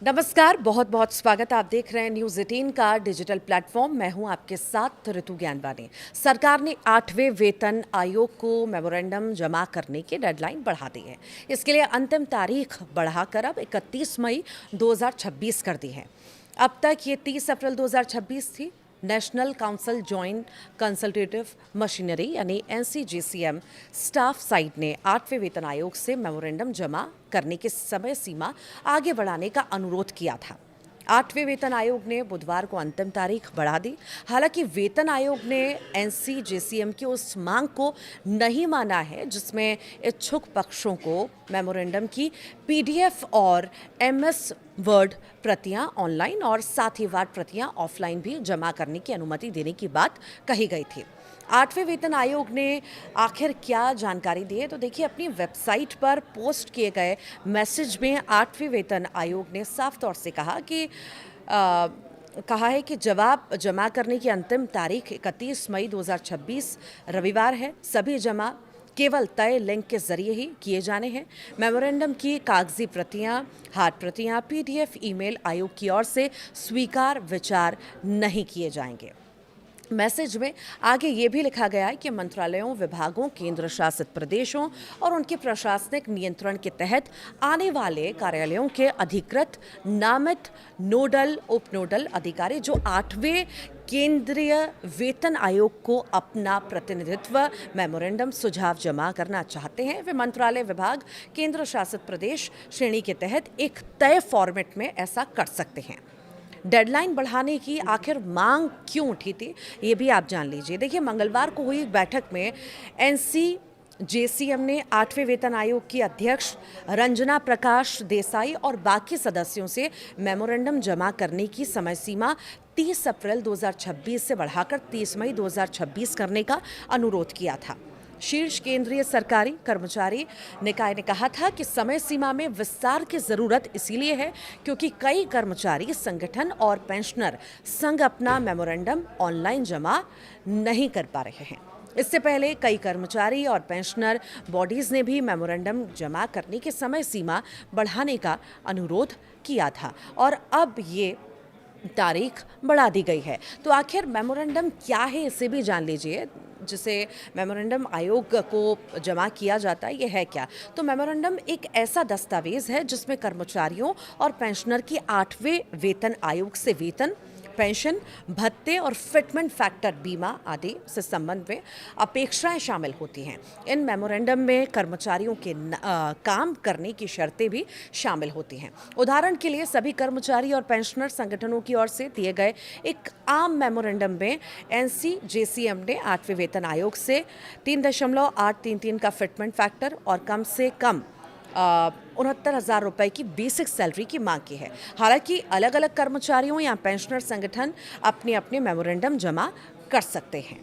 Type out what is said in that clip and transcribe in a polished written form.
नमस्कार, बहुत बहुत स्वागत। आप देख रहे हैं न्यूज़ 18 का डिजिटल प्लेटफॉर्म। मैं हूं आपके साथ ऋतु ज्ञानवानी। सरकार ने 8वें वेतन आयोग को मेमोरेंडम जमा करने की डेडलाइन बढ़ा दी है। इसके लिए अंतिम तारीख बढ़ाकर अब 31 मई 2026 कर दी है। अब तक ये 30 अप्रैल 2026 थी। National council joint consultative machinery यानी NCGCM स्टाफ साइट ने 8वें वेतन आयोग से मेमोरेंडम जमा करने की समय सीमा आगे बढ़ाने का अनुरोध किया था। 8वें वेतन आयोग ने बुधवार को अंतिम तारीख बढ़ा दी। हालांकि वेतन आयोग ने NCGCM की उस मांग को नहीं माना है जिसमें इच्छुक पक्षों को मेमोरेंडम की PDF और MS वर्ड प्रतियां ऑनलाइन और साथ ही वाट प्रतियां ऑफलाइन भी जमा करने की अनुमति देने की बात कही गई थी। 8वें वेतन आयोग ने आखिर क्या जानकारी दी है, तो देखिए, अपनी वेबसाइट पर पोस्ट किए गए मैसेज में 8वें वेतन आयोग ने साफ तौर से कहा है कि जवाब जमा करने की अंतिम तारीख 31 मई 2026 रविवार है। सभी जमा केवल तय लिंक के जरिए ही किए जाने हैं। मेमोरेंडम की कागजी प्रतियां, हार्ड प्रतियां, PDF, ईमेल आयोग की ओर से स्वीकार विचार नहीं किए जाएंगे। मैसेज में आगे ये भी लिखा गया है कि मंत्रालयों, विभागों, केंद्र शासित प्रदेशों और उनके प्रशासनिक नियंत्रण के तहत आने वाले कार्यालयों के अधिकृत नामित नोडल, उप नोडल अधिकारी जो 8वें केंद्रीय वेतन आयोग को अपना प्रतिनिधित्व मेमोरेंडम सुझाव जमा करना चाहते हैं, वे मंत्रालय, विभाग, केंद्र शासित प्रदेश श्रेणी के तहत एक तय फॉर्मेट में ऐसा कर सकते हैं। डेडलाइन बढ़ाने की आखिर मांग क्यों उठी थी, ये भी आप जान लीजिए। देखिए, मंगलवार को हुई बैठक में NCGCM ने 8वें वेतन आयोग की अध्यक्ष रंजना प्रकाश देसाई और बाकी सदस्यों से मेमोरेंडम जमा करने की समय सीमा 30 अप्रैल 2026 से बढ़ाकर 30 मई 2026 करने का अनुरोध किया था। शीर्ष केंद्रीय सरकारी कर्मचारी निकाय ने कहा था कि समय सीमा में विस्तार की जरूरत इसीलिए है क्योंकि कई कर्मचारी संगठन और पेंशनर संघ अपना मेमोरेंडम ऑनलाइन जमा नहीं कर पा रहे हैं। इससे पहले कई कर्मचारी और पेंशनर बॉडीज ने भी मेमोरेंडम जमा करने की समय सीमा बढ़ाने का अनुरोध किया था और अब ये तारीख बढ़ा दी गई है। तो आखिर मेमोरेंडम क्या है, इसे भी जान लीजिए। जिसे मेमोरेंडम आयोग को जमा किया जाता है, ये है क्या? तो मेमोरेंडम एक ऐसा दस्तावेज है जिसमें कर्मचारियों और पेंशनर की 8वें वेतन आयोग से वेतन, पेंशन, भत्ते और फिटमेंट फैक्टर बीमा आदि से संबंध में अपेक्षाएं शामिल होती हैं। इन मेमोरेंडम में कर्मचारियों के काम करने की शर्तें भी शामिल होती हैं। उदाहरण के लिए, सभी कर्मचारी और पेंशनर संगठनों की ओर से दिए गए एक आम मेमोरेंडम में NCGCM ने 8वें वेतन आयोग से 3.833 का फिटमेंट फैक्टर और कम से कम 69,000 रुपए की बेसिक सैलरी की मांग की है। हालांकि अलग अलग कर्मचारियों या पेंशनर संगठन अपने अपने मेमोरेंडम जमा कर सकते हैं।